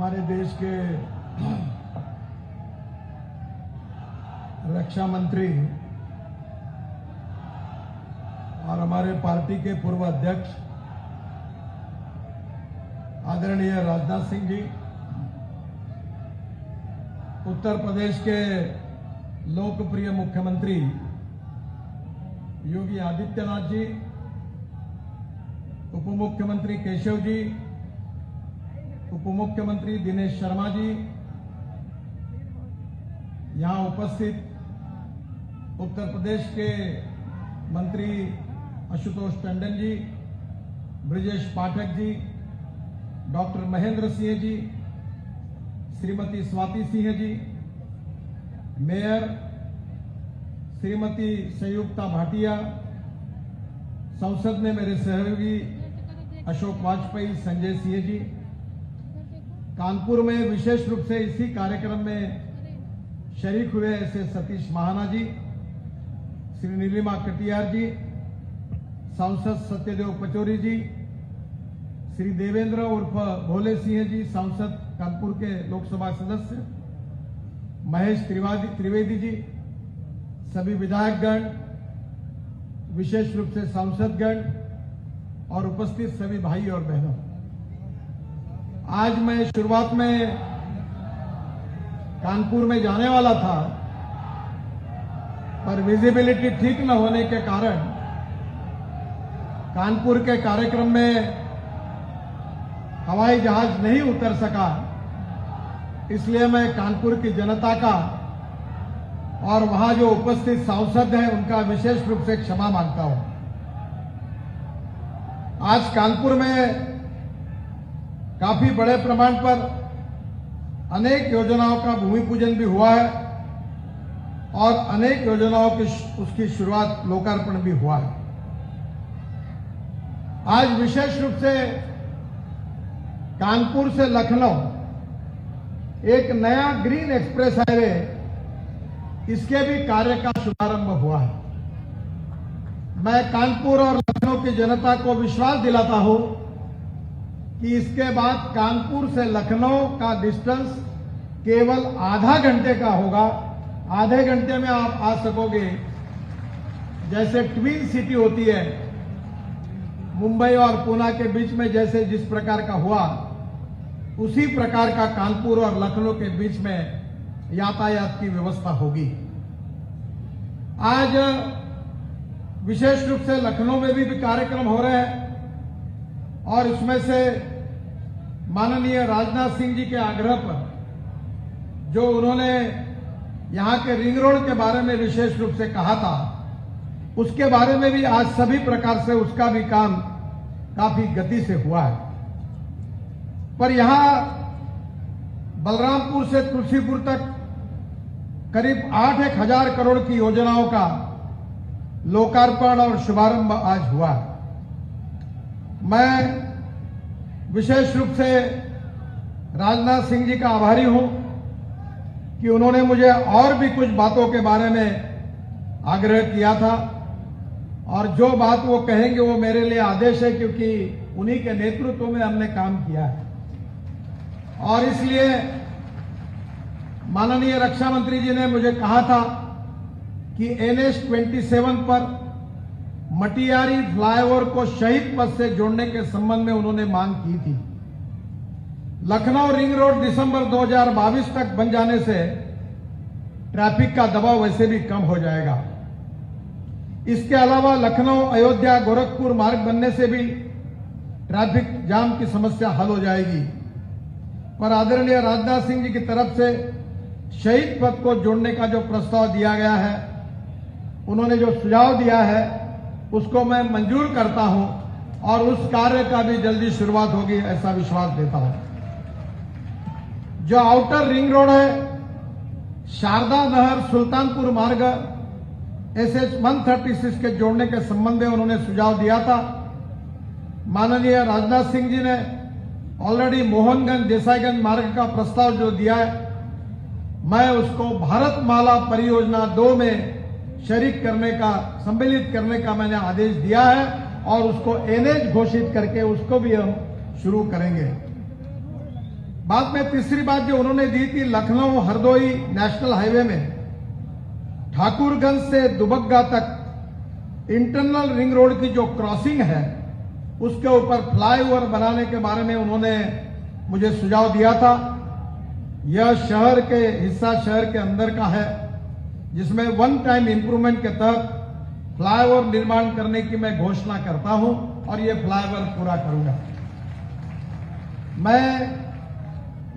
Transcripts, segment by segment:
हमारे देश के रक्षा मंत्री और हमारे पार्टी के पूर्व अध्यक्ष आदरणीय राजनाथ सिंह जी, उत्तर प्रदेश के लोकप्रिय मुख्यमंत्री योगी आदित्यनाथ जी, उप मुख्यमंत्री केशव जी, उप मुख्यमंत्री दिनेश शर्मा जी, यहां उपस्थित उत्तर प्रदेश के मंत्री आशुतोष टंडन जी, ब्रजेश पाठक जी, डॉक्टर महेंद्र सिंह जी, श्रीमती स्वाति सिंह जी, मेयर श्रीमती संयुक्ता भाटिया, संसद में मेरे सहयोगी अशोक वाजपेयी, संजय सिंह जी, कानपुर में विशेष रूप से इसी कार्यक्रम में शरीक हुए ऐसे सतीश महाना जी, श्री नीलिमा कटियार जी, सांसद सत्यदेव पचौरी जी, श्री देवेंद्र उर्फ भोले सिंह जी, सांसद कानपुर के लोकसभा सदस्य, महेश त्रिवेदी जी, सभी विधायकगण, विशेष रूप से सांसदगण और उपस्थित सभी भाई और बहनों, आज मैं शुरुआत में कानपुर में जाने वाला था, पर विजिबिलिटी ठीक न होने के कारण कानपुर के कार्यक्रम में हवाई जहाज नहीं उतर सका। इसलिए मैं कानपुर की जनता का और वहां जो उपस्थित सांसद हैं उनका विशेष रूप से क्षमा मांगता हूं। आज कानपुर में काफी बड़े प्रमाण पर अनेक योजनाओं का भूमि पूजन भी हुआ है और अनेक योजनाओं की उसकी शुरुआत, लोकार्पण भी हुआ है। आज विशेष रूप से कानपुर से लखनऊ एक नया ग्रीन एक्सप्रेस हाईवे, इसके भी कार्य का शुभारंभ हुआ है। मैं कानपुर और लखनऊ की जनता को विश्वास दिलाता हूं कि इसके बाद कानपुर से लखनऊ का डिस्टेंस केवल आधा घंटे का होगा। आधे घंटे में आप आ सकोगे। जैसे ट्विन सिटी होती है, मुंबई और पुणे के बीच में जैसे जिस प्रकार का हुआ, उसी प्रकार का कानपुर और लखनऊ के बीच में यातायात की व्यवस्था होगी। आज विशेष रूप से लखनऊ में भी कार्यक्रम हो रहे हैं और इसमें से माननीय राजनाथ सिंह जी के आग्रह पर जो उन्होंने यहां के रिंग रोड के बारे में विशेष रूप से कहा था, उसके बारे में भी आज सभी प्रकार से उसका भी काम काफी गति से हुआ है। पर यहां बलरामपुर से तुलसीपुर तक करीब 8,000 करोड़ की योजनाओं का लोकार्पण और शुभारंभ आज हुआ है। मैं विशेष रूप से राजनाथ सिंह जी का आभारी हूं कि उन्होंने मुझे और भी कुछ बातों के बारे में आग्रह किया था और जो बात वो कहेंगे वो मेरे लिए आदेश है, क्योंकि उन्हीं के नेतृत्व में हमने काम किया है। और इसलिए माननीय रक्षा मंत्री जी ने मुझे कहा था कि NH 27 पर मटियारी फ्लाईओवर को शहीद पथ से जोड़ने के संबंध में उन्होंने मांग की थी। लखनऊ रिंग रोड दिसंबर 2022 तक बन जाने से ट्रैफिक का दबाव वैसे भी कम हो जाएगा। इसके अलावा लखनऊ अयोध्या गोरखपुर मार्ग बनने से भी ट्रैफिक जाम की समस्या हल हो जाएगी। पर आदरणीय राजनाथ सिंह जी की तरफ से शहीद पथ को जोड़ने का जो प्रस्ताव दिया गया है, उन्होंने जो सुझाव दिया है, उसको मैं मंजूर करता हूं और उस कार्य का भी जल्दी शुरुआत होगी, ऐसा विश्वास देता हूं। जो आउटर रिंग रोड है, शारदा नहर सुल्तानपुर मार्ग SH 136 के जोड़ने के संबंध में उन्होंने सुझाव दिया था। माननीय राजनाथ सिंह जी ने ऑलरेडी मोहनगंज देसाईगंज मार्ग का प्रस्ताव जो दिया है, मैं उसको भारतमाला परियोजना 2 में शरीक करने का, सम्मिलित करने का मैंने आदेश दिया है और उसको NH घोषित करके उसको भी हम शुरू करेंगे। बाद में तीसरी बात जो उन्होंने दी थी, लखनऊ हरदोई नेशनल हाईवे में ठाकुरगंज से दुबग्गा तक इंटरनल रिंग रोड की जो क्रॉसिंग है उसके ऊपर फ्लाईओवर बनाने के बारे में उन्होंने मुझे सुझाव दिया था। यह शहर के हिस्सा शहर के अंदर का है जिसमें वन टाइम इंप्रूवमेंट के तहत फ्लाईओवर निर्माण करने की मैं घोषणा करता हूं और यह फ्लाईओवर पूरा करूंगा। मैं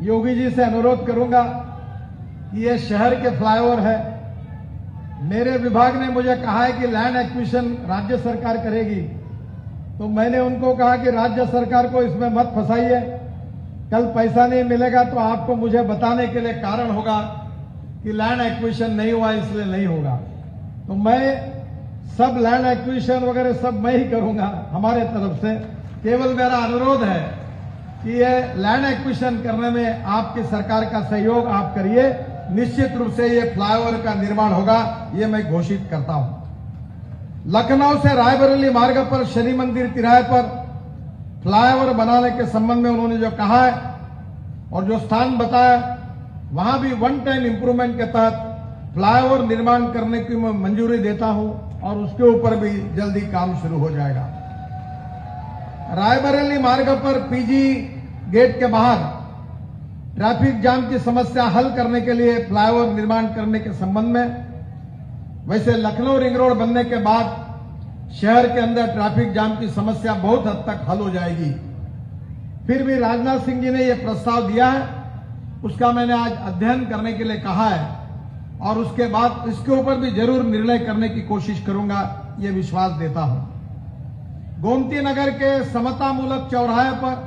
योगी जी से अनुरोध करूंगा कि यह शहर के फ्लाईओवर है। मेरे विभाग ने मुझे कहा है कि लैंड एक्विजिशन राज्य सरकार करेगी, तो मैंने उनको कहा कि राज्य सरकार को इसमें मत फंसाइए, कल पैसा नहीं मिलेगा तो आपको मुझे बताने के लिए कारण होगा कि लैंड एक्विजिशन नहीं हुआ इसलिए नहीं होगा। तो मैं सब लैंड एक्विजिशन वगैरह सब मैं ही करूंगा हमारे तरफ से। केवल मेरा अनुरोध है कि ये लैंड एक्विजिशन करने में आपकी सरकार का सहयोग आप करिए, निश्चित रूप से ये फ्लाईओवर का निर्माण होगा, ये मैं घोषित करता हूं। लखनऊ से रायबरेली मार्ग पर शनि मंदिर तिराहे पर फ्लाईओवर बनाने के संबंध में उन्होंने जो कहा है और जो स्थान बताया, वहां भी वन टाइम इंप्रूवमेंट के तहत फ्लाईओवर निर्माण करने की मैं मंजूरी देता हूं और उसके ऊपर भी जल्दी काम शुरू हो जाएगा। रायबरेली मार्ग पर पीजी गेट के बाहर ट्रैफिक जाम की समस्या हल करने के लिए फ्लाईओवर निर्माण करने के संबंध में, वैसे लखनऊ रिंग रोड बनने के बाद शहर के अंदर ट्रैफिक जाम की समस्या बहुत हद तक हल हो जाएगी। फिर भी राजनाथ सिंह जी ने यह प्रस्ताव दिया है, उसका मैंने आज अध्ययन करने के लिए कहा है और उसके बाद इसके ऊपर भी जरूर निर्णय करने की कोशिश करूंगा, यह विश्वास देता हूं। गोमती नगर के समतामूलक चौराहे पर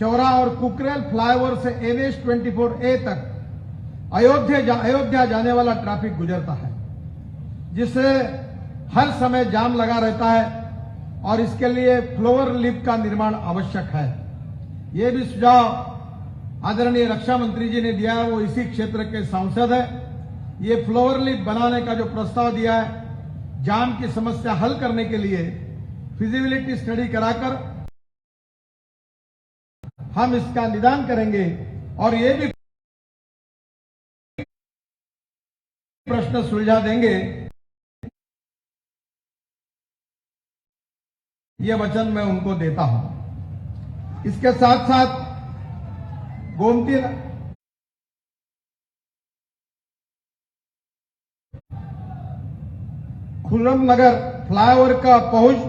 चौरा और कुकरेल फ्लाईओवर से NH 24A तक अयोध्या जाने वाला ट्रैफिक गुजरता है, जिससे हर समय जाम लगा रहता है और इसके लिए फ्लोअर लिफ्ट का निर्माण आवश्यक है। यह भी सुझाव आदरणीय रक्षा मंत्री जी ने दिया है, वो इसी क्षेत्र के सांसद है। ये फ्लोअर लिफ्ट बनाने का जो प्रस्ताव दिया है, जाम की समस्या हल करने के लिए फिजिबिलिटी स्टडी कराकर हम इसका निदान करेंगे और ये भी प्रश्न सुलझा देंगे, ये वचन मैं उनको देता हूं। इसके साथ साथ गोमती खुर्रम नगर फ्लाईओवर का पहुंच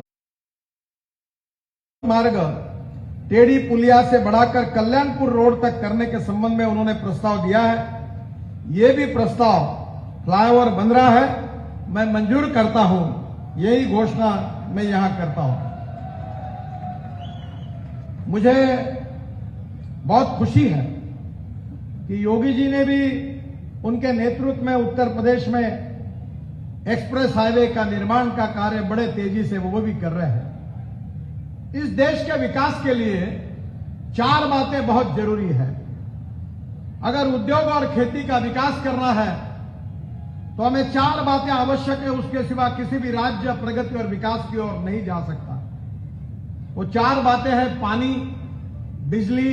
मार्ग टेढ़ी पुलिया से बढ़ाकर कल्याणपुर रोड तक करने के संबंध में उन्होंने प्रस्ताव दिया है। यह भी प्रस्ताव फ्लाईओवर बन रहा है, मैं मंजूर करता हूं, यही घोषणा मैं यहां करता हूं। मुझे बहुत खुशी है कि योगी जी ने भी उनके नेतृत्व में उत्तर प्रदेश में एक्सप्रेस हाईवे का निर्माण का कार्य बड़े तेजी से वो भी कर रहे हैं। इस देश के विकास के लिए 4 बातें बहुत जरूरी है। अगर उद्योग और खेती का विकास करना है तो हमें 4 बातें आवश्यक है, उसके सिवा किसी भी राज्य प्रगति और विकास की ओर नहीं जा सकता। वो 4 बातें हैं पानी, बिजली,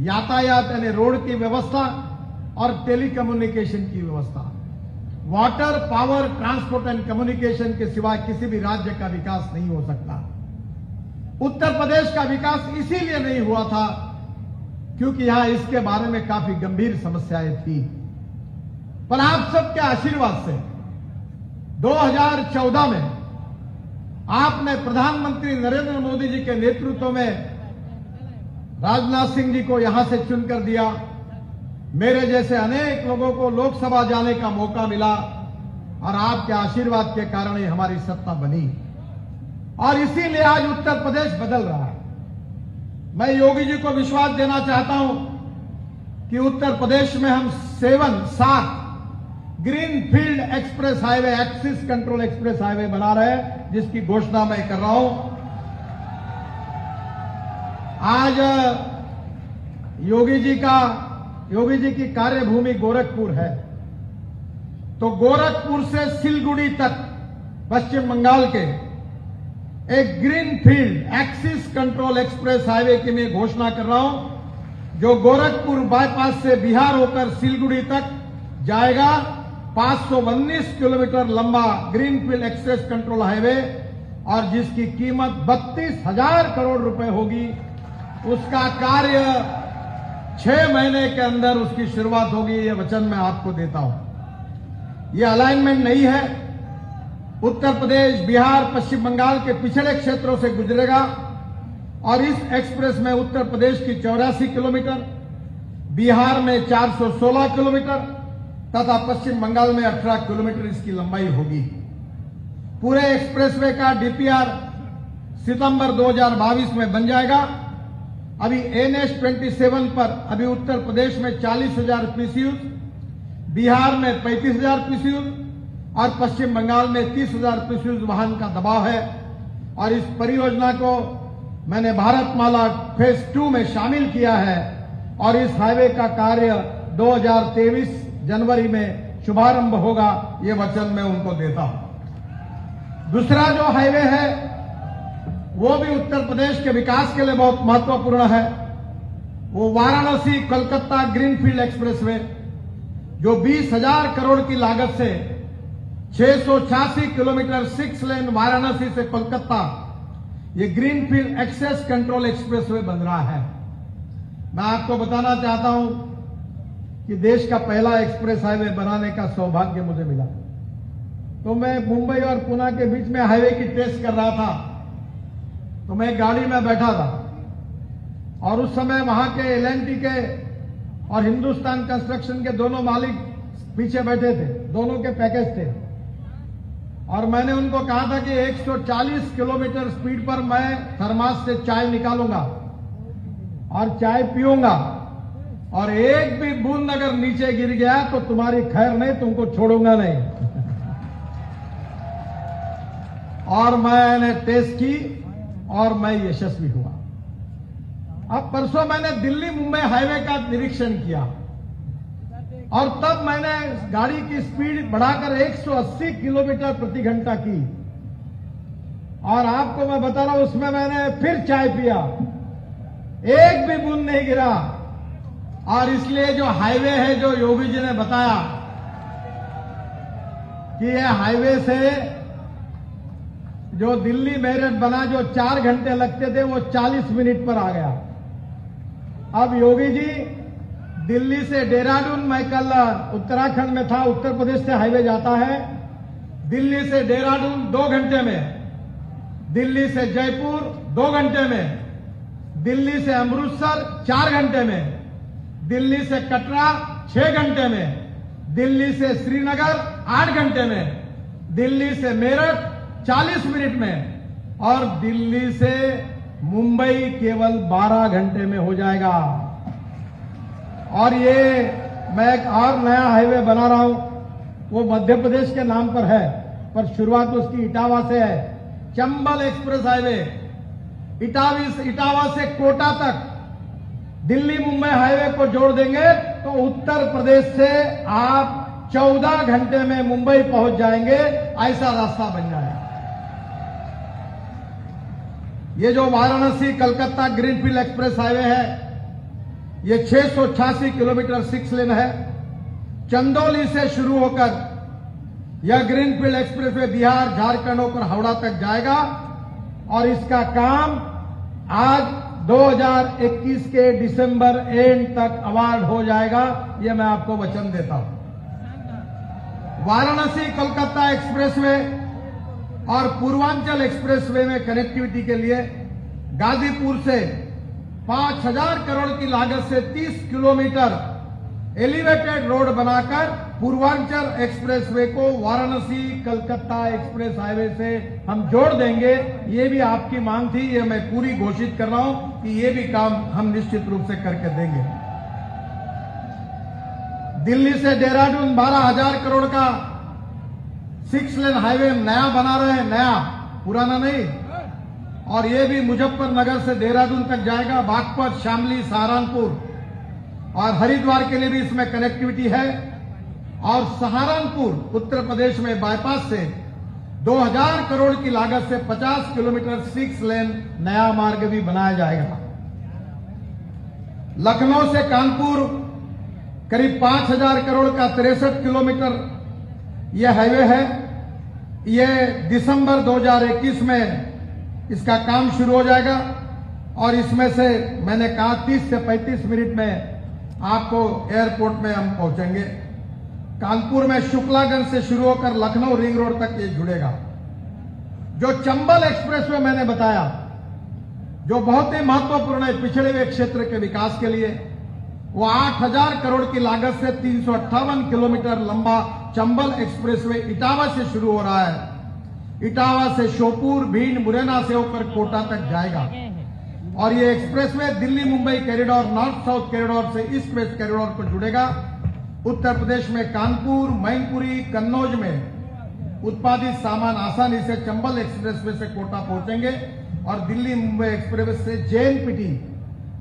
यातायात यानी रोड की व्यवस्था और टेलीकम्युनिकेशन की व्यवस्था। Water, power, transport and communication के सिवा किसी भी राज्य का विकास नहीं हो सकता। उत्तर प्रदेश का विकास इसीलिए नहीं हुआ था क्योंकि यहां इसके बारे में काफी गंभीर समस्याएं थी, पर आप सबके आशीर्वाद से 2014 में आपने प्रधानमंत्री नरेंद्र मोदी जी के नेतृत्व में राजनाथ सिंह जी को यहां से चुनकर दिया। मेरे जैसे अनेक लोगों को लोकसभा जाने का मौका मिला और आपके आशीर्वाद के कारण ही हमारी सत्ता बनी और इसीलिए आज उत्तर प्रदेश बदल रहा है। मैं योगी जी को विश्वास देना चाहता हूं कि उत्तर प्रदेश में हम 7 green field express highway, axis control express highway बना रहे हैं, जिसकी घोषणा मैं कर रहा हूं। आज योगी जी की कार्यभूमि गोरखपुर है, तो गोरखपुर से सिलगुड़ी तक पश्चिम बंगाल के एक green field axis control express highway की मैं घोषणा कर रहा हूं, जो गोरखपुर बाईपास से बिहार होकर सिलगुड़ी तक जाएगा, 519 किलोमीटर लंबा ग्रीनफील्ड एक्सप्रेस कंट्रोल हाईवे और जिसकी कीमत 32,000 करोड़ रुपए होगी, उसका कार्य 6 महीने के अंदर उसकी शुरुआत होगी। ये वचन मैं आपको देता हूं। ये अलाइनमेंट नहीं है। उत्तर प्रदेश, बिहार, पश्चिम बंगाल के पिछड़े क्षेत्रों से गुजरेगा और इस एक्सप्रेस में उत्तर प्रदेश की 84 किलोमीटर, बिहार में 416 किलोमीटर तथा पश्चिम बंगाल में 18 किलोमीटर इसकी लंबाई होगी। पूरे एक्सप्रेसवे का डीपीआर सितंबर 2022 में बन जाएगा। अभी NH-27 पर अभी उत्तर प्रदेश में 40,000 PCU, बिहार में 35,000 PCU और पश्चिम बंगाल में 30,000 PCU वाहन का दबाव है। और इस परियोजना को मैंने भारतमाला फेज 2 में शामिल किया है और इस हाईवे का कार्य 2023 जनवरी में शुभारंभ होगा। ये वचन मैं उनको देता हूं। दूसरा जो हाईवे है वो भी उत्तर प्रदेश के विकास के लिए बहुत महत्वपूर्ण है। वो वाराणसी कोलकाता ग्रीनफील्ड एक्सप्रेसवे, जो 20,000 करोड़ की लागत से 686 किलोमीटर 6 लेन वाराणसी से कोलकाता ये ग्रीनफील्ड एक्सेस कंट्रोल एक्सप्रेसवे बन रहा है। मैं आपको बताना चाहता हूं कि देश का पहला एक्सप्रेस हाईवे बनाने का सौभाग्य मुझे मिला। तो मैं मुंबई और पुणे के बीच में हाईवे की टेस्ट कर रहा था, तो मैं गाड़ी में बैठा था और उस समय वहां के L&T के और हिंदुस्तान कंस्ट्रक्शन के दोनों मालिक पीछे बैठे थे, दोनों के पैकेज थे। और मैंने उनको कहा था कि 140 किलोमीटर स्पीड पर मैं थर्मास से चाय निकालूंगा और चाय पीऊंगा और एक भी बूंद अगर नीचे गिर गया तो तुम्हारी खैर नहीं, तुमको छोड़ूंगा नहीं। और मैंने टेस्ट की और मैं यशस्वी हुआ। अब परसों मैंने दिल्ली मुंबई हाईवे का निरीक्षण किया और तब मैंने गाड़ी की स्पीड बढ़ाकर 180 किलोमीटर प्रति घंटा की। और आपको मैं बता रहा हूं, उसमें मैंने फिर चाय पिया, एक भी बूंद नहीं गिरा। और इसलिए जो हाईवे है, जो योगी जी ने बताया कि ये हाईवे से जो दिल्ली मेरठ बना, जो 4 घंटे लगते थे वो 40 मिनट पर आ गया। अब योगी जी दिल्ली से देहरादून, मैं कल उत्तराखंड में था, उत्तर प्रदेश से हाईवे जाता है, दिल्ली से देहरादून 2 घंटे में, दिल्ली से जयपुर 2 घंटे में, दिल्ली से अमृतसर 4 घंटे में, दिल्ली से कटरा 6 घंटे में, दिल्ली से श्रीनगर 8 घंटे में, दिल्ली से मेरठ 40 मिनट में और दिल्ली से मुंबई केवल 12 घंटे में हो जाएगा। और ये मैं एक और नया हाईवे बना रहा हूं, वो मध्य प्रदेश के नाम पर है, पर शुरुआत उसकी इटावा से है। चंबल एक्सप्रेस हाईवे इटावा से कोटा तक दिल्ली मुंबई हाईवे को जोड़ देंगे तो उत्तर प्रदेश से आप 14 घंटे में मुंबई पहुंच जाएंगे, ऐसा रास्ता बन जाएगा। ये जो Varanasi Calcutta greenfield express highway है, ये 686 किलोमीटर 6 लेन है। चंदौली से शुरू होकर यह ग्रीनफील्ड एक्सप्रेसवे बिहार, झारखंड होकर हावड़ा तक जाएगा और इसका काम आज 2021 के दिसंबर एंड तक अवार्ड हो जाएगा। यह मैं आपको वचन देता हूं। वाराणसी कोलकाता एक्सप्रेसवे और पूर्वांचल एक्सप्रेसवे में कनेक्टिविटी के लिए गाजीपुर से 5,000 करोड़ की लागत से 30 किलोमीटर एलिवेटेड रोड बनाकर पूर्वांचल एक्सप्रेसवे को वाराणसी कलकत्ता एक्सप्रेस हाईवे से हम जोड़ देंगे। ये भी आपकी मांग थी, ये मैं पूरी घोषित कर रहा हूं कि ये भी काम हम निश्चित रूप से करके देंगे। दिल्ली से देहरादून 12,000 करोड़ का 6 लेन हाईवे नया बना रहे हैं, नया, पुराना नहीं। और ये भी मुजफ्फरनगर से देहरादून तक जाएगा, बागपत, शामली, सहारनपुर और हरिद्वार के लिए भी इसमें कनेक्टिविटी है। और सहारनपुर उत्तर प्रदेश में बाईपास से 2,000 करोड़ की लागत से 50 किलोमीटर 6 लेन नया मार्ग भी बनाया जाएगा। लखनऊ से कानपुर करीब 5,000 करोड़ का 63 किलोमीटर यह हाईवे है। यह दिसंबर 2021 में इसका काम शुरू हो जाएगा और इसमें से मैंने कहा 30 से 35 मिनट में आपको एयरपोर्ट में हम पहुंचेंगे। कानपुर में शुक्लागंज से शुरू होकर लखनऊ रिंग रोड तक ये जुड़ेगा। जो चंबल एक्सप्रेसवे मैंने बताया, जो बहुत ही महत्वपूर्ण है पिछड़े हुए क्षेत्र के विकास के लिए, वो 8,000 करोड़ की लागत से 358 किलोमीटर लंबा चंबल एक्सप्रेसवे इटावा से शुरू हो रहा है। इटावा से श्योपुर, भिंड, मुरैना से होकर कोटा तक जाएगा और ये expressway Delhi Mumbai corridor, north south corridor से ईस्ट वेस्ट कॉरिडोर को जुड़ेगा। उत्तर प्रदेश में कानपुर, मैनपुरी, कन्नौज में उत्पादित सामान आसानी से चंबल एक्सप्रेसवे से कोटा पहुंचेंगे और दिल्ली मुंबई एक्सप्रेसवे से JNPT,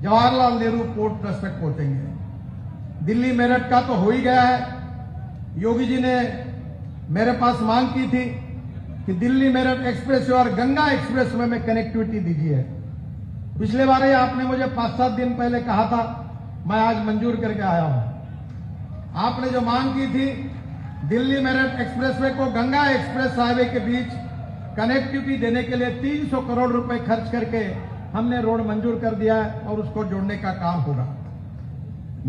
Jawaharlal Nehru port trust तक पहुंचेंगे। दिल्ली मेरठ का तो हो ही गया है। योगी जी ने मेरे पास मांग की थी कि दिल्ली मेरठ एक्सप्रेसवे और गंगा एक्सप्रेसवे में कनेक्टिविटी दीजिए। पिछले बार ही आपने मुझे 5-7 दिन पहले कहा था, मैं आज मंजूर करके आया हूं। आपने जो मांग की थी दिल्ली मेरठ एक्सप्रेसवे को गंगा एक्सप्रेस हाईवे के बीच कनेक्टिविटी देने के लिए 300 करोड़ रुपए खर्च करके हमने रोड मंजूर कर दिया है और उसको जोड़ने का काम होगा।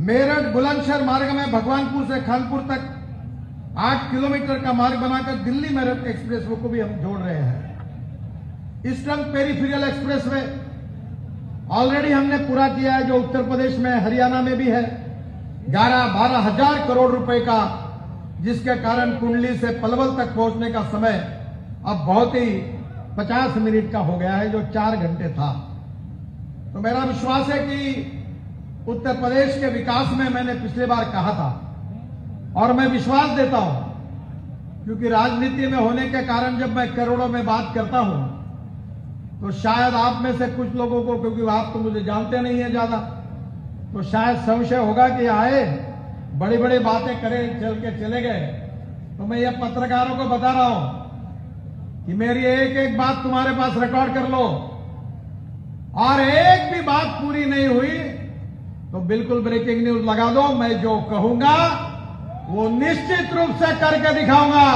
मेरठ बुलंदशहर मार्ग में भगवानपुर से खानपुर तक 8 किलोमीटर का मार्ग बनाकर दिल्ली मेरठ एक्सप्रेसवे को भी हम जोड़ रहे हैं। ईस्टर्न पेरिफेरल एक्सप्रेसवे ऑलरेडी हमने पूरा किया है, जो उत्तर प्रदेश में, हरियाणा में भी है, 11-12 हजार करोड़ रुपए का, जिसके कारण कुंडली से पलवल तक पहुंचने का समय अब बहुत ही 50 मिनट का हो गया है, जो 4 घंटे था। तो मेरा विश्वास है कि उत्तर प्रदेश के विकास में मैंने पिछली बार कहा था और मैं विश्वास देता हूं, क्योंकि राजनीति में होने के कारण जब मैं करोड़ों में बात करता हूं तो शायद आप में से कुछ लोगों को, क्योंकि आप तो मुझे जानते नहीं है ज्यादा, तो शायद संशय होगा कि आए बड़ी बड़ी बातें करें, चल के चले गए। तो मैं ये पत्रकारों को बता रहा हूं कि मेरी एक एक बात तुम्हारे पास रिकॉर्ड कर लो, और एक भी बात पूरी नहीं हुई तो बिल्कुल ब्रेकिंग न्यूज लगा दो। मैं जो कहूंगा वो निश्चित रूप से करके दिखाऊंगा।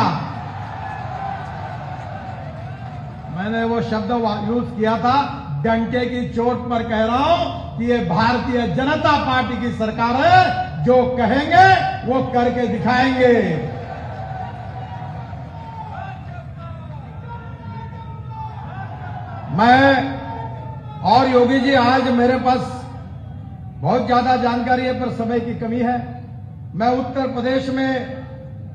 मैंने वो शब्द यूज किया था, डंके की चोट पर कह रहा हूं कि ये भारतीय जनता पार्टी की सरकार है, जो कहेंगे वो करके दिखाएंगे। मैं और योगी जी, आज मेरे पास बहुत ज्यादा जानकारी है पर समय की कमी है। मैं उत्तर प्रदेश में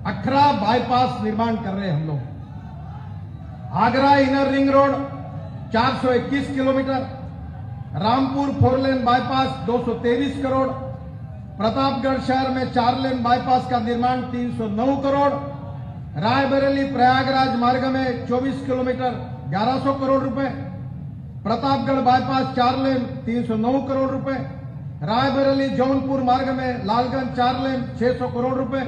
18 बाईपास निर्माण कर रहे हैं हम लोग। Agra inner ring road 421 kilometre, Rampur 4 लेन बाईपास 223 करोड़, प्रतापगढ़ शहर में 4 लेन बाईपास का निर्माण 309 करोड़, रायबरेली प्रयागराज मार्ग में 24 किलोमीटर 1100 करोड़ रुपए, प्रतापगढ़ बाईपास 4 लेन 309 करोड़ रुपए, रायबरेली जौनपुर मार्ग में लालगंज 4 लेन 600 करोड़ रुपए,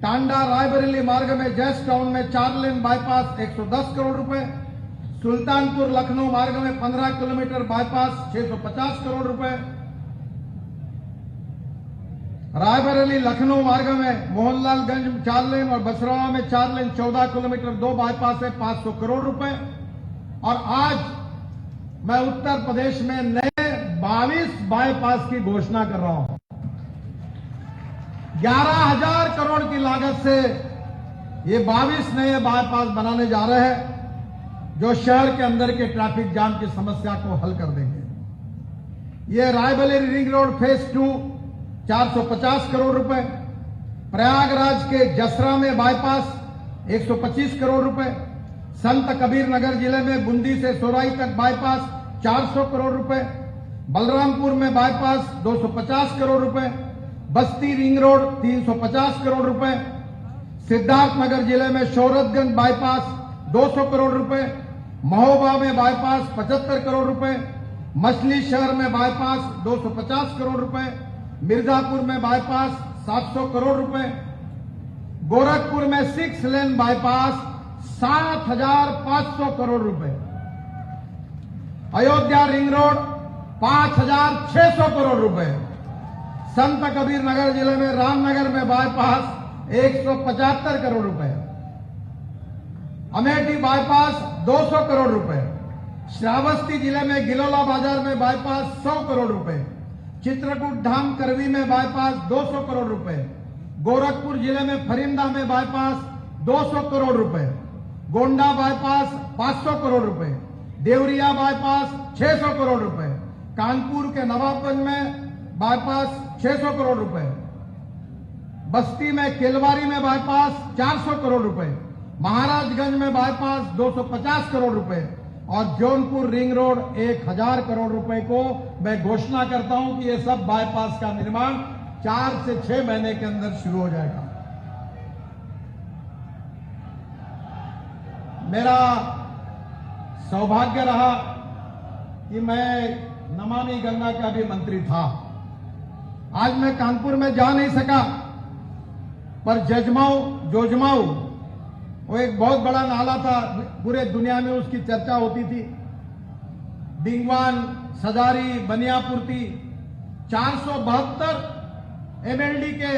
टांडा रायबरेली मार्ग में जैस टाउन में 4 लेन बाईपास 110 करोड़ रुपए, सुल्तानपुर लखनऊ मार्ग में 15 किलोमीटर बाईपास 650 करोड़ रुपए, रायबरेली लखनऊ मार्ग में मोहनलालगंज 4 लेन और बसरावा में 4 लेन 14 किलोमीटर 2 बाईपास है 500 करोड़ रुपए। और आज मैं उत्तर प्रदेश में नए 22 बाईपास की घोषणा कर रहा हूं। 11,000 करोड़ की लागत से ये 22 नए बाईपास बनाने जा रहे हैं, जो शहर के अंदर के ट्रैफिक जाम की समस्या को हल कर देंगे। ये Raebareli ring road phase 2 450 crore रुपए, प्रयागराज के जसरा में बाईपास 125 करोड़ रुपए, संत कबीर नगर जिले में बूंदी से सोराई तक बाईपास 400 करोड़ रुपए, बलरामपुर में बाईपास 250 करोड़ रुपए, बस्ती रिंग रोड 350 करोड़ रुपए, सिद्धार्थनगर जिले में शौरतगंज बाईपास 200 करोड़ रुपए, महोबा में बाईपास 75 करोड़ रुपए, मछली शहर में बाईपास 250 करोड़ रुपए, मिर्जापुर में बाईपास 700 करोड़ रुपए, गोरखपुर में 6 लेन बाईपास 7,500 करोड़ रुपए, अयोध्या रिंग रोड 5,600 करोड़ रुपए। संत कबीर नगर जिले में रामनगर में बाईपास 175 करोड़ रुपए, अमेठी बाईपास 200 करोड़ रुपए, श्रावस्ती जिले में गिलोला बाजार में बाईपास 100 करोड़ रुपए, चित्रकूट धाम करवी में बाईपास 200 करोड़ रुपए, गोरखपुर जिले में फरिंदा में बाईपास 200 करोड़ रुपए, गोंडा बाईपास 500 करोड़ रुपए, देवरिया बाईपास 600 करोड़ रुपए, कानपुर के नवाबगंज में बाईपास 600 करोड़ रुपए, बस्ती में केलवारी में बाईपास 400 करोड़ रुपए, महाराजगंज में बाईपास 250 करोड़ रुपए और जौनपुर रिंग रोड 1000 करोड़ रुपए को मैं घोषणा करता हूं कि ये सब बाईपास का निर्माण 4 से 6 महीने के अंदर शुरू हो जाएगा। मेरा सौभाग्य रहा कि मैं नमामि गंगा का भी मंत्री था। आज मैं कानपुर में जा नहीं सका, पर जोजमाऊ वो एक बहुत बड़ा नाला था, पूरे दुनिया में उसकी चर्चा होती थी। डिंगवान, सजारी, बनियापुर्ती 472 एमएलडी के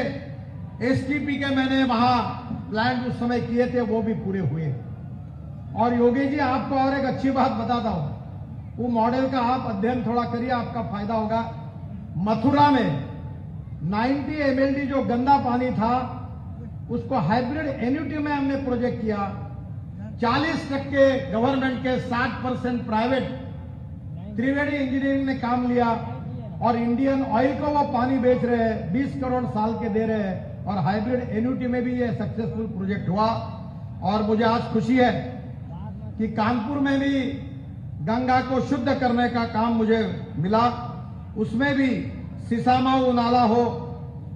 एसटीपी के मैंने वहां प्लांट उस समय किए थे, वो भी पूरे हुए। और योगी जी आपको और एक अच्छी बात बताता हूं, वो मॉडल का आप अध्ययन थोड़ा करिए, आपका फायदा होगा। मथुरा में 90 एमएलडी जो गंदा पानी था उसको हाइब्रिड एन्युटी में हमने प्रोजेक्ट किया। 40% गवर्नमेंट के 60% प्राइवेट त्रिवेणी इंजीनियरिंग ने काम लिया और इंडियन ऑयल को वो पानी बेच रहे हैं, 20 करोड़ साल के दे रहे हैं और हाइब्रिड एन्युटी में भी ये सक्सेसफुल प्रोजेक्ट हुआ। और मुझे आज खुशी है कि कानपुर में भी गंगा को शुद्ध करने का काम मुझे मिला, उसमें भी सिसामाऊ नाला हो,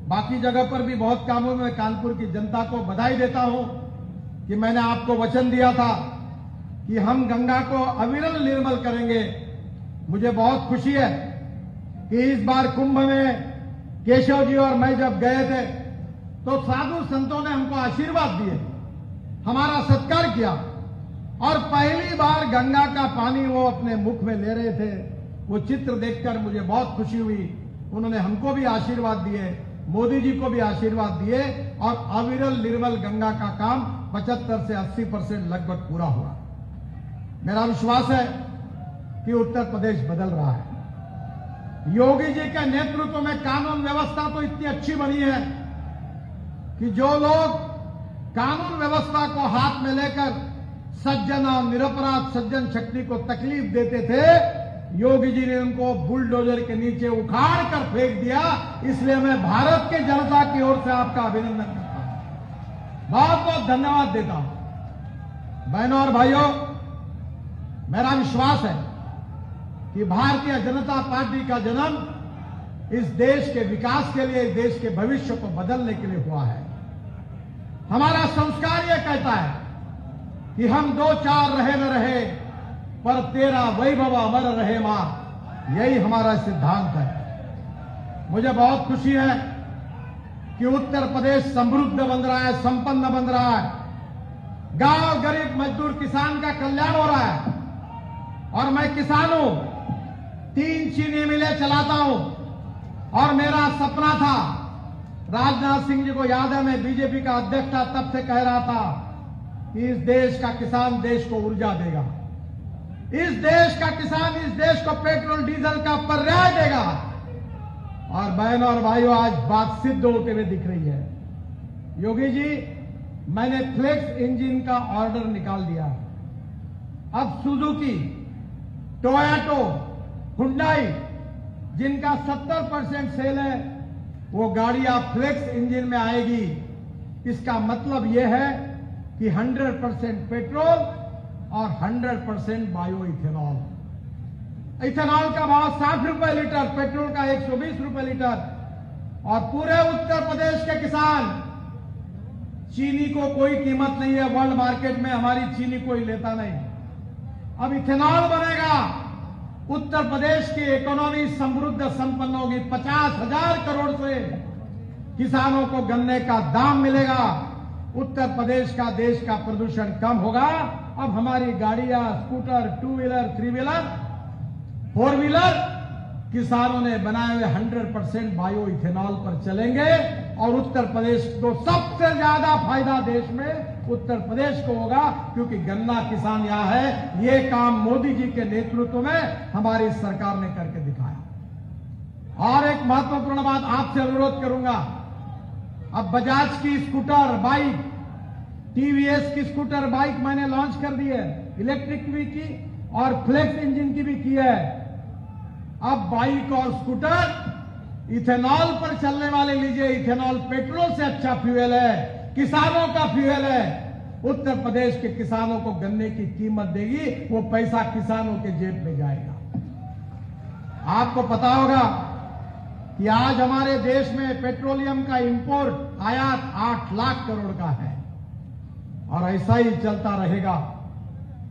बाकी जगह पर भी बहुत कामों में कानपुर की जनता को बधाई देता हूं कि मैंने आपको वचन दिया था कि हम गंगा को अविरल निर्मल करेंगे। मुझे बहुत खुशी है कि इस बार कुंभ में केशव जी और मैं जब गए थे तो साधु संतों ने हमको आशीर्वाद दिए, हमारा सत्कार किया और पहली बार गंगा का पानी वो अपने मुख में ले रहे थे। वो चित्र देखकर मुझे बहुत खुशी हुई। उन्होंने हमको भी आशीर्वाद दिए, मोदी जी को भी आशीर्वाद दिए और अविरल निर्मल गंगा का काम 75 से 80% लगभग पूरा हुआ। मेरा विश्वास है कि उत्तर प्रदेश बदल रहा है। योगी जी के नेतृत्व में कानून व्यवस्था तो इतनी अच्छी बनी है कि जो लोग कानून व्यवस्था को हाथ में लेकर सज्जन और निरपराध सज्जन शक्ति को तकलीफ देते थे, योगी जी ने उनको बुलडोजर के नीचे उखाड़ कर फेंक दिया। इसलिए मैं भारत की जनता की ओर से आपका अभिनंदन करता हूं, बहुत बहुत धन्यवाद देता हूं। बहनों और भाइयों, मेरा विश्वास है कि भारतीय जनता पार्टी का जन्म इस देश के विकास के लिए, इस देश के भविष्य को बदलने के लिए हुआ है। हमारा संस्कार यह कहता है कि हम 2-4 रहे न रहे पर तेरा वैभव अमर रहे मां, यही हमारा सिद्धांत है। मुझे बहुत खुशी है कि उत्तर प्रदेश समृद्ध बन रहा है, संपन्न बन रहा है। गांव गरीब मजदूर किसान का कल्याण हो रहा है और मैं किसान हूं, 3 चीनी मिलें चलाता हूं और मेरा सपना था, राजनाथ सिंह जी को याद है, मैं बीजेपी का अध्यक्ष था, तब से कह रहा था कि इस देश का किसान देश को ऊर्जा देगा, इस देश का किसान इस देश को पेट्रोल डीजल का पर्याय देगा। और बहनों और भाइयों, आज बात सिद्ध होते हुए दिख रही है। योगी जी, मैंने फ्लेक्स इंजन का ऑर्डर निकाल दिया। अब सुजुकी, टोयोटा, हुंडई जिनका 70% सेल है, वो गाड़ी आप फ्लेक्स इंजन में आएगी। इसका मतलब यह है कि 100% पेट्रोल और 100% बायो इथेनॉल। इथेनॉल का भाव 60 रुपए लीटर, पेट्रोल का 120 रुपए लीटर। और पूरे उत्तर प्रदेश के किसान, चीनी को कोई कीमत नहीं है, वर्ल्ड मार्केट में हमारी चीनी कोई लेता नहीं। अब इथेनॉल बनेगा, उत्तर प्रदेश की इकोनॉमी समृद्ध संपन्न होगी। 50,000 करोड़ से किसानों को गन्ने का दाम मिलेगा। उत्तर प्रदेश का, देश का प्रदूषण कम होगा। अब हमारी गाड़ियां, स्कूटर, 2 व्हीलर, 3 व्हीलर, 4 व्हीलर किसानों ने बनाए हुए 100% बायो इथेनॉल पर चलेंगे और उत्तर प्रदेश को सबसे ज्यादा फायदा देश में उत्तर प्रदेश को होगा, क्योंकि गन्ना किसान यहां है। ये काम मोदी जी के नेतृत्व में हमारी सरकार ने करके दिखाया। और एक महत्वपूर्ण बात आपसे अनुरोध करूंगा, अब बजाज की स्कूटर बाइक, टीवीएस की स्कूटर बाइक मैंने लॉन्च कर दी है, इलेक्ट्रिक भी की और फ्लेक्स इंजन की भी की है। अब बाइक और स्कूटर इथेनॉल पर चलने वाले लीजिए। इथेनॉल पेट्रोल से अच्छा फ्यूल है, किसानों का फ्यूल है। उत्तर प्रदेश के किसानों को गन्ने की कीमत देगी, वो पैसा किसानों के जेब में जाएगा। आपको पता होगा कि आज हमारे देश में पेट्रोलियम का इंपोर्ट आयात 8 लाख करोड़ का है, और ऐसा ही चलता रहेगा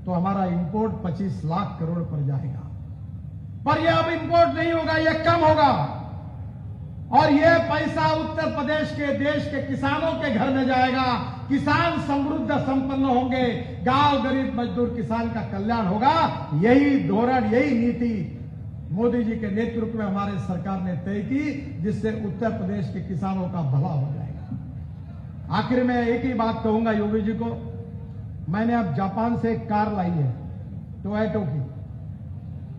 तो हमारा इंपोर्ट 25 लाख करोड़ पर जाएगा। पर यह अब इंपोर्ट नहीं होगा, यह कम होगा, और यह पैसा उत्तर प्रदेश के देश के किसानों के घर में जाएगा। किसान समृद्ध संपन्न होंगे, गांव गरीब मजदूर किसान का कल्याण होगा। यही धोरण, यही नीति मोदी जी के नेतृत्व में हमारे सरकार ने तय की, जिससे उत्तर प्रदेश के किसानों का भला हो जाएगा। आखिर में एक ही बात कहूंगा योगी जी को, मैंने अब जापान से एक कार लाई है टोयोटा की,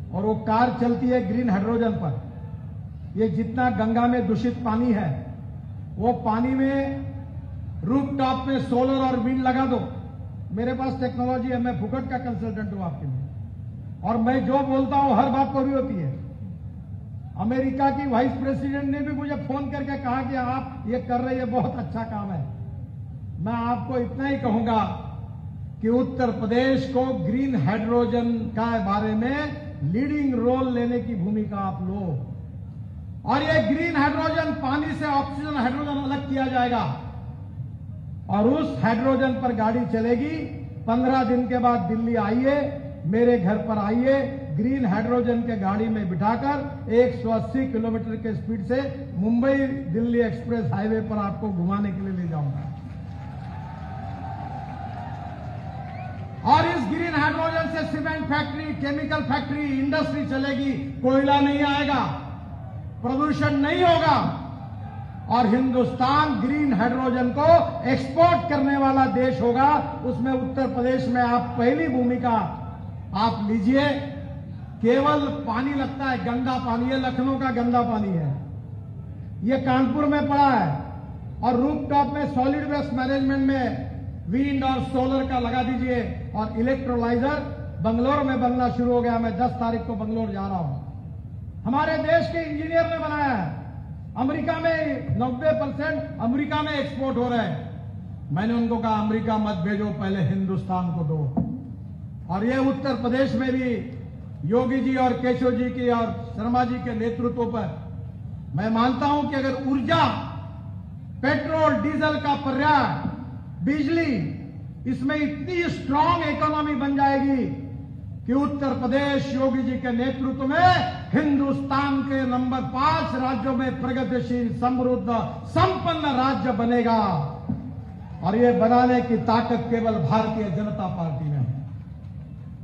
और वो कार चलती है ग्रीन हाइड्रोजन पर। ये जितना गंगा में दूषित पानी है, वो पानी में रूफटॉप में सोलर और विंड लगा दो। मेरे पास टेक्नोलॉजी है, मैं फुकट का कंसल्टेंट हूं आपके लिए, और मैं जो बोलता हूं हर बात पूरी होती है। अमेरिका की वाइस प्रेसिडेंट ने भी मुझे फोन करके कहा कि आप ये कर रहे हैं, बहुत अच्छा काम है। मैं आपको इतना ही कहूंगा कि उत्तर प्रदेश को ग्रीन हाइड्रोजन का बारे में लीडिंग रोल लेने की भूमिका आप लो, और ये ग्रीन हाइड्रोजन, पानी से ऑक्सीजन हाइड्रोजन अलग किया जाएगा, और उस हाइड्रोजन पर गाड़ी चलेगी। 15 दिन के बाद दिल्ली आइए, मेरे घर पर आइए, ग्रीन हाइड्रोजन के गाड़ी में बिठाकर 180 किलोमीटर के स्पीड से मुंबई दिल्ली एक्सप्रेस हाईवे पर आपको घुमाने के लिए ले जाऊंगा। और इस ग्रीन हाइड्रोजन से cement factory, chemical factory, industry चलेगी, कोयला नहीं आएगा, प्रदूषण नहीं होगा, और हिंदुस्तान ग्रीन हाइड्रोजन को एक्सपोर्ट करने वाला देश होगा। उसमें उत्तर प्रदेश में आप पहली भूमिका आप लीजिए। केवल पानी लगता है, गंदा पानी है, लखनऊ का गंदा पानी है, ये कानपुर में पड़ा है, और रूफटॉप में सॉलिड वेस्ट मैनेजमेंट में विंड और सोलर का लगा दीजिए, और इलेक्ट्रोलाइजर बंगलोर में बनना शुरू हो गया। मैं 10 तारीख को बंगलोर जा रहा हूं। हमारे देश के इंजीनियर ने बनाया है। अमेरिका में 90% अमेरिका में एक्सपोर्ट हो रहे हैं। मैंने उनको कहा अमेरिका मत भेजो, पहले हिंदुस्तान को दो। और ये उत्तर प्रदेश में भी योगी जी और केशव जी की और शर्मा जी के नेतृत्व पर मैं मानता हूं कि अगर ऊर्जा, पेट्रोल डीजल का पर्याय, बिजली, इसमें इतनी स्ट्रांग इकोनॉमी बन जाएगी कि उत्तर प्रदेश योगी जी के नेतृत्व में हिंदुस्तान के नंबर 5 राज्यों में प्रगतिशील, समृद्ध, संपन्न राज्य बनेगा। और ये बनाने की ताकत केवल भारतीय जनता पार्टी में है।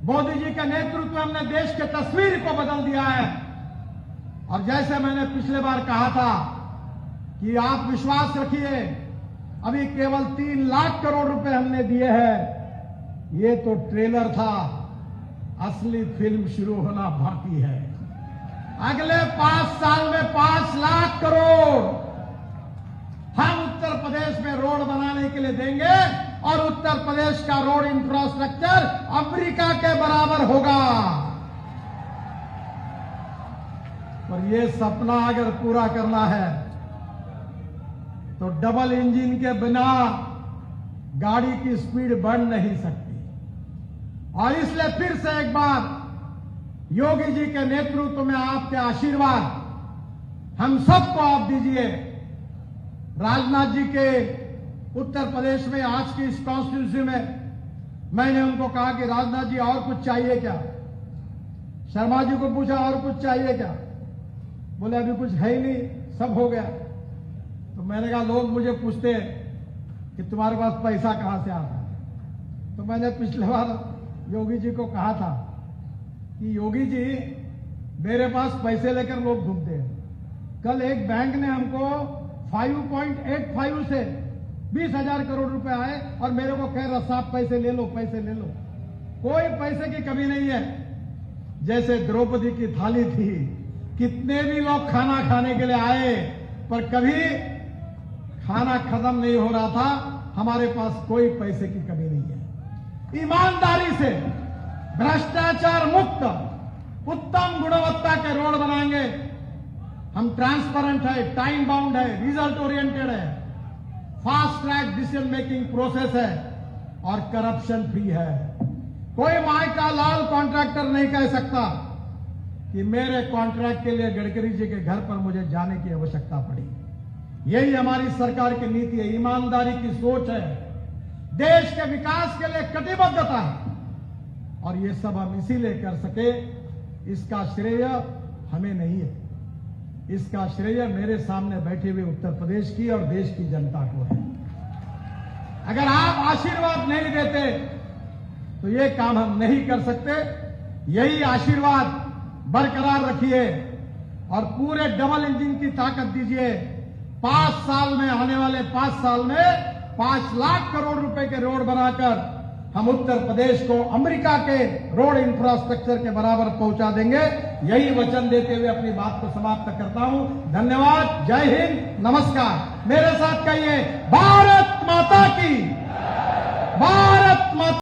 मोदी जी के नेतृत्व में हमने देश के तस्वीर को बदल दिया है। और जैसे मैंने पिछले बार कहा था कि आप विश्वास रखिए, अभी केवल 3 लाख करोड़ रुपए हमने दिए हैं। ये तो ट्रेलर था, असली फिल्म शुरू होना बाकी है। अगले 5 साल में 5 लाख करोड़ हम उत्तर प्रदेश में रोड बनाने के लिए देंगे, और उत्तर प्रदेश का रोड इंफ्रास्ट्रक्चर अमेरिका के बराबर होगा। और ये सपना अगर पूरा करना है तो डबल इंजन के बिना गाड़ी की स्पीड बढ़ नहीं सकती। और इसलिए फिर से एक बार योगी जी के नेतृत्व में आपके आशीर्वाद हम सबको आप दीजिए। राजनाथ जी के उत्तर प्रदेश में आज की इस कॉन्स्टिट्यूंसी में मैंने उनको कहा कि राजनाथ जी और कुछ चाहिए क्या? शर्मा जी को पूछा और कुछ चाहिए क्या? बोले अभी कुछ है ही नहीं, सब हो गया। तो मैंने कहा लोग मुझे पूछते कि तुम्हारे पास पैसा कहां से आता है? तो मैंने पिछले बार योगी जी को कहा था कि योगी जी मेरे पास पैसे लेकर लोग घूमते हैं। कल एक बैंक ने हमको 5.85 से 20,000 करोड़ रुपए आए और मेरे को कह रहा साहब पैसे ले लो, पैसे ले लो। कोई पैसे की कमी नहीं है। जैसे द्रौपदी की थाली थी, कितने भी लोग खाना खाने के लिए आए, पर कभी खाना खत्म नहीं हो रहा था। हमारे पास कोई पैसे की कमी नहीं है। ईमानदारी से भ्रष्टाचार मुक्त उत्तम गुणवत्ता के रोड बनाएंगे। हम ट्रांसपेरेंट है, टाइम बाउंड है, रिजल्ट ओरिएंटेड है, fast track decision making process है और करप्शन फ्री है। कोई माई का लाल कॉन्ट्रैक्टर नहीं कह सकता कि मेरे कॉन्ट्रैक्ट के लिए गडकरी जी के घर पर मुझे जाने की आवश्यकता पड़ी। यही हमारी सरकार की नीति है, ईमानदारी की सोच है, देश के विकास के लिए कटिबद्धता है और ये सब हम इसीलिए कर सके। इसका श्रेय हमें नहीं है, इसका श्रेय मेरे सामने बैठे हुए उत्तर प्रदेश की और देश की जनता को है। अगर आप आशीर्वाद नहीं देते तो ये काम हम नहीं कर सकते। यही आशीर्वाद बरकरार रखिए और पूरे डबल इंजन की ताकत दीजिए। 5 साल में, आने वाले 5 साल में 5 लाख करोड़ रुपए के रोड बनाकर हम उत्तर प्रदेश को अमेरिका के रोड इंफ्रास्ट्रक्चर के बराबर पहुंचा देंगे। यही वचन देते हुए अपनी बात को समाप्त करता हूं। धन्यवाद, जय हिंद, नमस्कार। मेरे साथ कहिए भारत माता की, भारत माता।